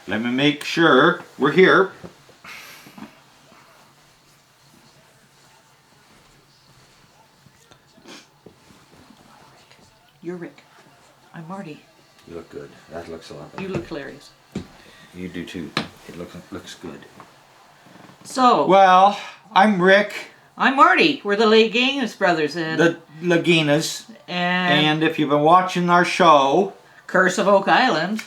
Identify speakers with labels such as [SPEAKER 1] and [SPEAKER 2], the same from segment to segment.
[SPEAKER 1] Let me make sure we're here.
[SPEAKER 2] You're Rick. I'm Marty.
[SPEAKER 1] You look good. That looks a lot better.
[SPEAKER 2] You look hilarious.
[SPEAKER 1] You do too. It looks good.
[SPEAKER 2] So,
[SPEAKER 1] Well, I'm Rick.
[SPEAKER 2] I'm Marty. We're the Leganis brothers. And,
[SPEAKER 1] The Laginas.
[SPEAKER 2] and
[SPEAKER 1] And if you've been watching our show,
[SPEAKER 2] Curse of Oak Island.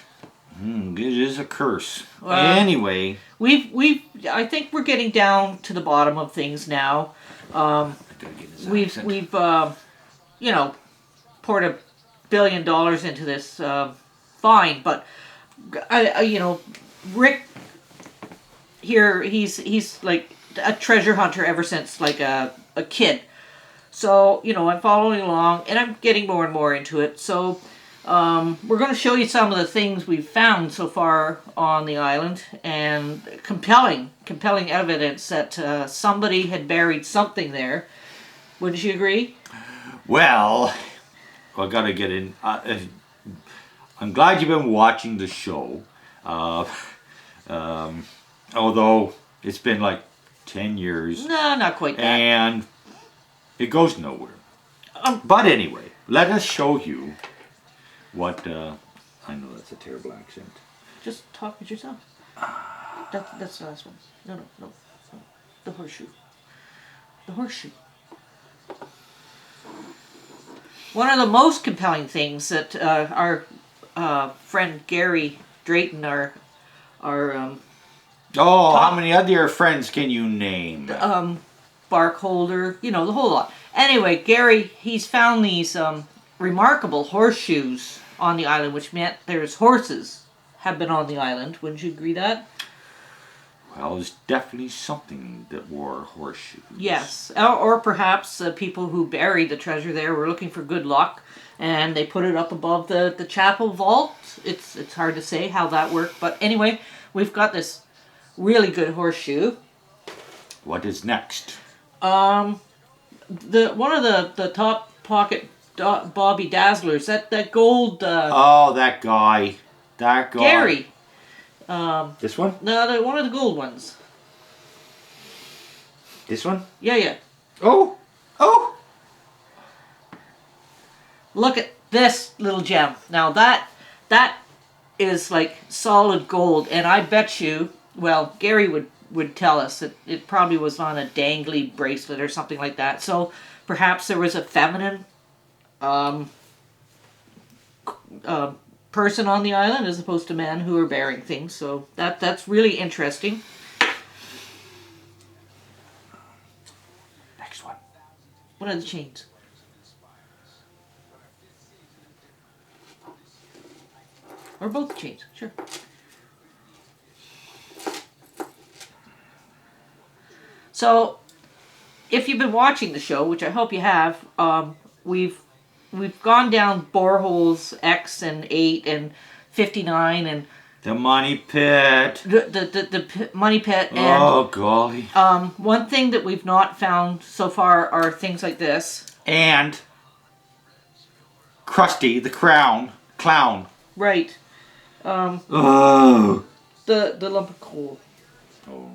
[SPEAKER 1] it is a curse.
[SPEAKER 2] Well,
[SPEAKER 1] anyway,
[SPEAKER 2] I think we're getting down to the bottom of things now. We've you know, poured $1 billion into this. Fine, but you know, Rick here, he's like a treasure hunter ever since like a kid. So, you know, I'm following along and I'm getting more and more into it. So, we're going to show you some of the things we've found so far on the island, and compelling evidence that somebody had buried something there. Wouldn't you agree?
[SPEAKER 1] well, I gotta get in. I'm glad you've been watching the show. Although it's been like 10 years.
[SPEAKER 2] No, not quite that.
[SPEAKER 1] And it goes nowhere. But anyway, let us show you what. I know that's a terrible accent.
[SPEAKER 2] Just talk with yourself. That's the last one. No. The horseshoe. The horseshoe. One of the most compelling things that our friend Gary Drayton, our
[SPEAKER 1] how many other friends can you name?
[SPEAKER 2] bark holder, you know, the whole lot. Anyway, Gary, he's found these remarkable horseshoes on the island, which meant there's horses have been on the island. Wouldn't you agree that?
[SPEAKER 1] Well, there's definitely something that wore horseshoes.
[SPEAKER 2] Yes, or perhaps people who buried the treasure there were looking for good luck, and they put it up above the chapel vault. It's hard to say how that worked, but anyway, we've got this really good horseshoe.
[SPEAKER 1] What is next?
[SPEAKER 2] One of the top pocket Bobby Dazzlers, that gold.
[SPEAKER 1] That guy.
[SPEAKER 2] Gary.
[SPEAKER 1] This one?
[SPEAKER 2] No, one of the gold ones.
[SPEAKER 1] This one?
[SPEAKER 2] Yeah.
[SPEAKER 1] Oh!
[SPEAKER 2] Look at this little gem. Now that is like solid gold, and I bet you, well, Gary would tell us that it probably was on a dangly bracelet or something like that. So perhaps there was a feminine person on the island as opposed to men who are bearing things. So that's really interesting.
[SPEAKER 1] Next one.
[SPEAKER 2] What are the chains? Or both chains, sure. So, if you've been watching the show, which I hope you have, we've gone down boreholes X and 8 and 59 and
[SPEAKER 1] The money pit.
[SPEAKER 2] the money pit. And,
[SPEAKER 1] golly.
[SPEAKER 2] one thing that we've not found so far are things like this.
[SPEAKER 1] And Krusty the clown.
[SPEAKER 2] Right.
[SPEAKER 1] Oh.
[SPEAKER 2] The lump of coal.
[SPEAKER 1] Oh.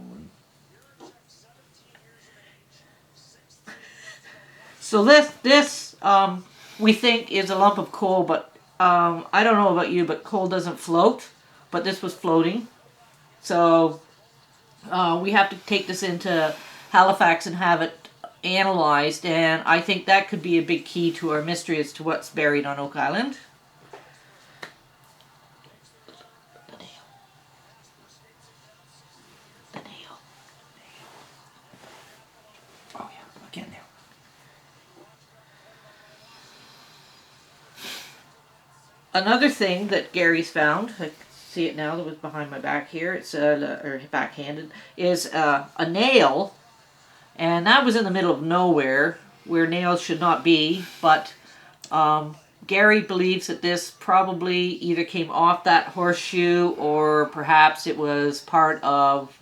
[SPEAKER 2] So this we think is a lump of coal, but I don't know about you, but coal doesn't float. But this was floating, so we have to take this into Halifax and have it analyzed. And I think that could be a big key to our mystery as to what's buried on Oak Island. The nail.
[SPEAKER 1] Oh yeah, again there.
[SPEAKER 2] Another thing that Gary's found, I see it now that was behind my back here, it's or backhanded, is a nail, and that was in the middle of nowhere where nails should not be, but Gary believes that this probably either came off that horseshoe or perhaps it was part of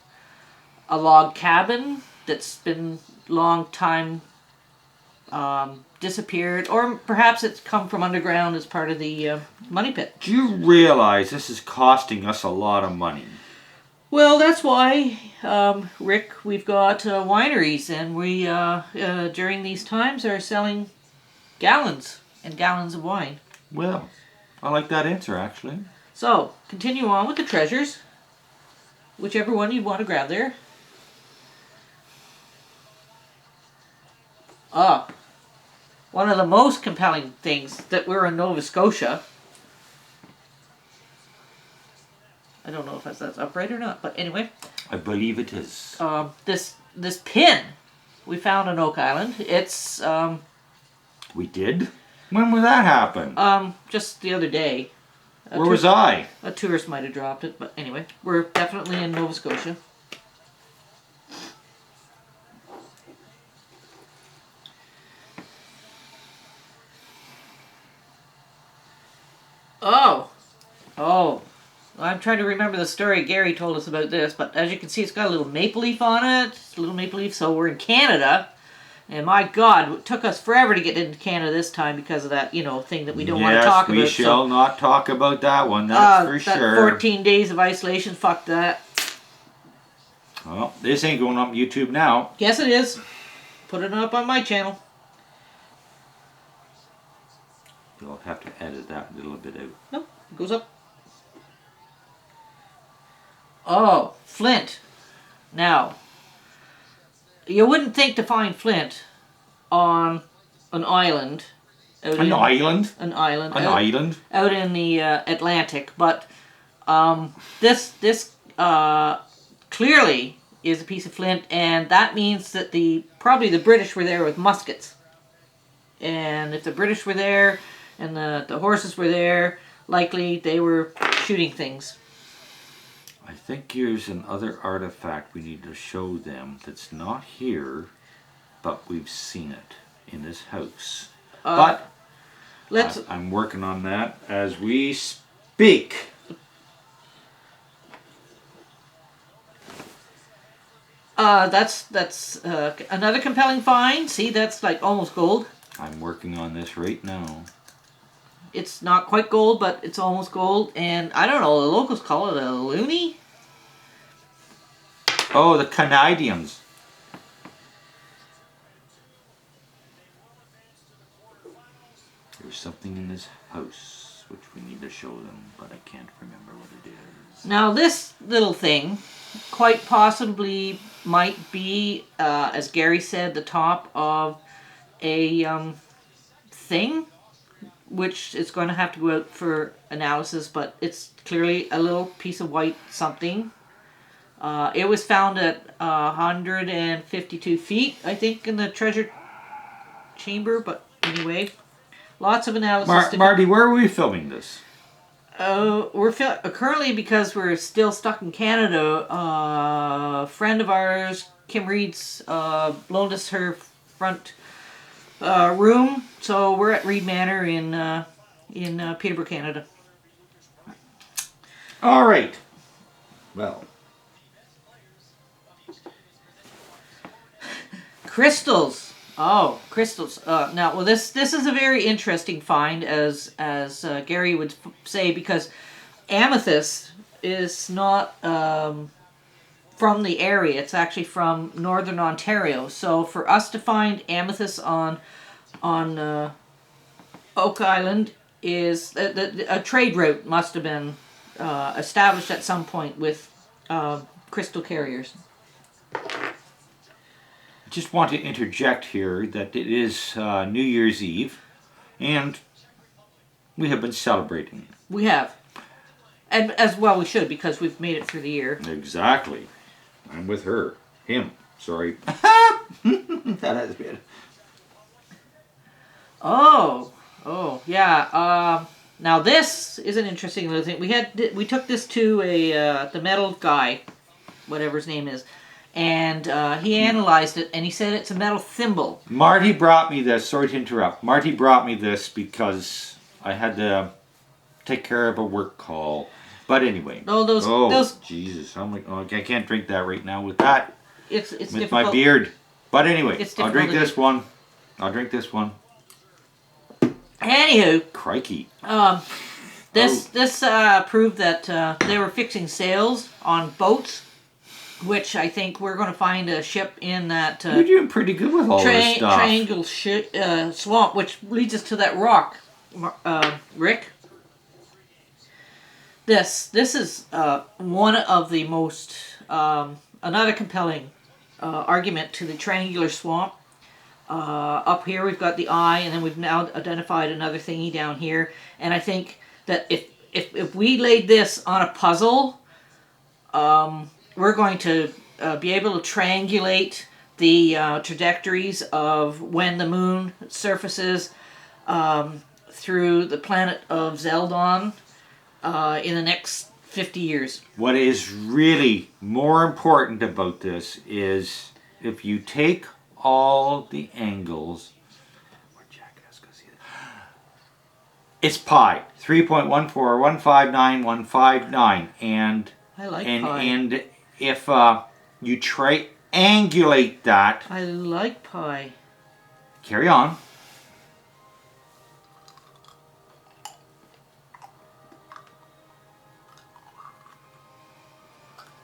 [SPEAKER 2] a log cabin that's been long time disappeared, or perhaps it's come from underground as part of the money pit.
[SPEAKER 1] Do you realize this is costing us a lot of money?
[SPEAKER 2] Well, that's why, Rick, we've got wineries, and we, during these times, are selling gallons and gallons of wine.
[SPEAKER 1] Well, I like that answer, actually.
[SPEAKER 2] So, continue on with the treasures. Whichever one you want to grab there. One of the most compelling things that we're in Nova Scotia. I don't know if that's upright or not, but anyway.
[SPEAKER 1] I believe it is.
[SPEAKER 2] This pin we found on Oak Island. It's
[SPEAKER 1] We did? When would that happen?
[SPEAKER 2] just the other day.
[SPEAKER 1] Where was I?
[SPEAKER 2] A tourist might have dropped it, but anyway, we're definitely in Nova Scotia. Oh, I'm trying to remember the story Gary told us about this, but as you can see, it's got a little maple leaf on it. It's a little maple leaf, so we're in Canada. And my God, it took us forever to get into Canada this time because of that, thing that we don't want to talk about.
[SPEAKER 1] Yes, we shall not talk about that one, that's for sure.
[SPEAKER 2] 14 days of isolation, fuck that.
[SPEAKER 1] Well, this ain't going up YouTube now.
[SPEAKER 2] Yes, it is. Put it up on my channel.
[SPEAKER 1] You'll have to edit that little bit out.
[SPEAKER 2] Nope, it goes up. Oh, flint. Now, you wouldn't think to find flint on an island.
[SPEAKER 1] An island?
[SPEAKER 2] An island.
[SPEAKER 1] An island?
[SPEAKER 2] Out in the Atlantic, but this clearly is a piece of flint, and that means that probably the British were there with muskets. And if the British were there and the horses were there, likely they were shooting things.
[SPEAKER 1] I think here's another artifact we need to show them that's not here, but we've seen it in this house. But I'm working on that as we speak.
[SPEAKER 2] That's another compelling find. See, that's like almost gold.
[SPEAKER 1] I'm working on this right now.
[SPEAKER 2] It's not quite gold, but it's almost gold. And I don't know, the locals call it a loonie?
[SPEAKER 1] Oh, the Canadians. There's something in this house which we need to show them, but I can't remember what it is.
[SPEAKER 2] Now this little thing quite possibly might be, as Gary said, the top of a thing, which is going to have to go out for analysis, but it's clearly a little piece of white something. It was found at 152 feet, I think, in the treasure chamber, but anyway, lots of analysis.
[SPEAKER 1] Marty, where are we filming this?
[SPEAKER 2] We're currently, because we're still stuck in Canada, a friend of ours, Kim Reed's, loaned us her front room, so we're at Reed Manor in Peterborough, Canada.
[SPEAKER 1] All right. Well.
[SPEAKER 2] Crystals. Oh, crystals. Now, well, this is a very interesting find, as Gary would say, because amethyst is not from the area. It's actually from northern Ontario. So for us to find amethyst on Oak Island is a trade route must have been established at some point with crystal carriers.
[SPEAKER 1] Just want to interject here that it is New Year's Eve, and we have been celebrating.
[SPEAKER 2] We have. And as well we should, because we've made it through the year.
[SPEAKER 1] Exactly. I'm with her. Him. Sorry. That has been.
[SPEAKER 2] Oh, yeah. Now this is an interesting little thing. We took this to the metal guy, whatever his name is, and he analyzed it, and he said it's a metal thimble.
[SPEAKER 1] Marty brought me this. Sorry to interrupt. Marty brought me this because I had to take care of a work call. But anyway.
[SPEAKER 2] Those.
[SPEAKER 1] Jesus! I can't drink that right now with that.
[SPEAKER 2] It's
[SPEAKER 1] with
[SPEAKER 2] difficult.
[SPEAKER 1] my beard. But anyway, I'll drink
[SPEAKER 2] to
[SPEAKER 1] this one. I'll drink this one.
[SPEAKER 2] Anywho.
[SPEAKER 1] Crikey.
[SPEAKER 2] This proved that they were fixing sails on boats, which I think we're going to find a ship in that.
[SPEAKER 1] You're doing pretty good with all this stuff.
[SPEAKER 2] Triangle swamp, which leads us to that rock, Rick. This is one of the most another compelling argument to the triangular swamp. Up here we've got the eye, and then we've now identified another thingy down here, and I think that if we laid this on a puzzle, we're going to be able to triangulate the trajectories of when the moon surfaces through the planet of Zeldon in the next 50 years.
[SPEAKER 1] What is really more important about this is if you take all the angles, it's pi 3.14159,159, and
[SPEAKER 2] I like
[SPEAKER 1] pi.
[SPEAKER 2] And
[SPEAKER 1] if you triangulate that,
[SPEAKER 2] I like pi.
[SPEAKER 1] Carry on.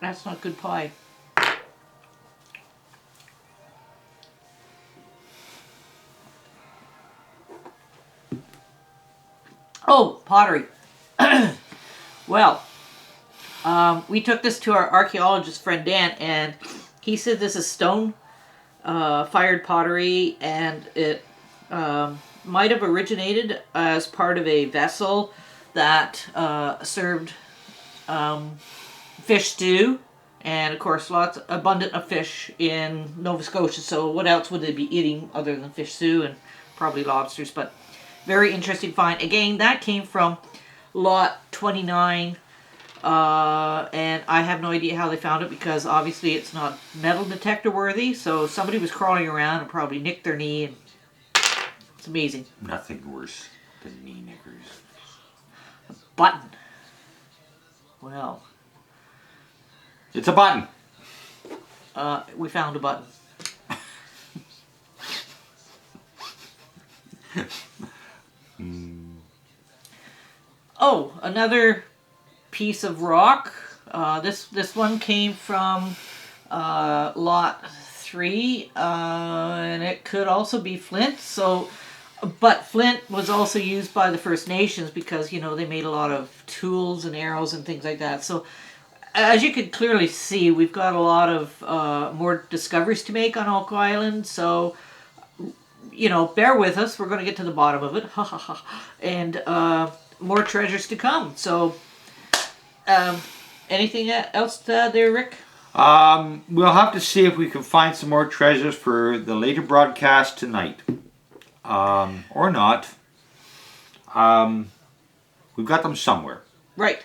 [SPEAKER 2] That's not good pie. Oh, pottery. Well, we took this to our archaeologist friend Dan, and he said this is stone fired pottery, and it might have originated as part of a vessel that served fish stew, and of course abundant of fish in Nova Scotia, so what else would they be eating other than fish stew and probably lobsters. But very interesting find. Again, that came from lot 29, and I have no idea how they found it, because obviously it's not metal detector worthy, so somebody was crawling around and probably nicked their knee, and it's amazing.
[SPEAKER 1] Nothing worse than knee nickers.
[SPEAKER 2] A button. Well,
[SPEAKER 1] it's a button.
[SPEAKER 2] We found a button. Oh, another piece of rock. This one came from lot 3, and it could also be flint. But flint was also used by the First Nations because they made a lot of tools and arrows and things like that. So, as you can clearly see, we've got a lot of more discoveries to make on Oak Island. So, bear with us. We're going to get to the bottom of it. Ha ha ha. And more treasures to come. So, anything else there, Rick?
[SPEAKER 1] We'll have to see if we can find some more treasures for the later broadcast tonight. Or not. We've got them somewhere.
[SPEAKER 2] Right.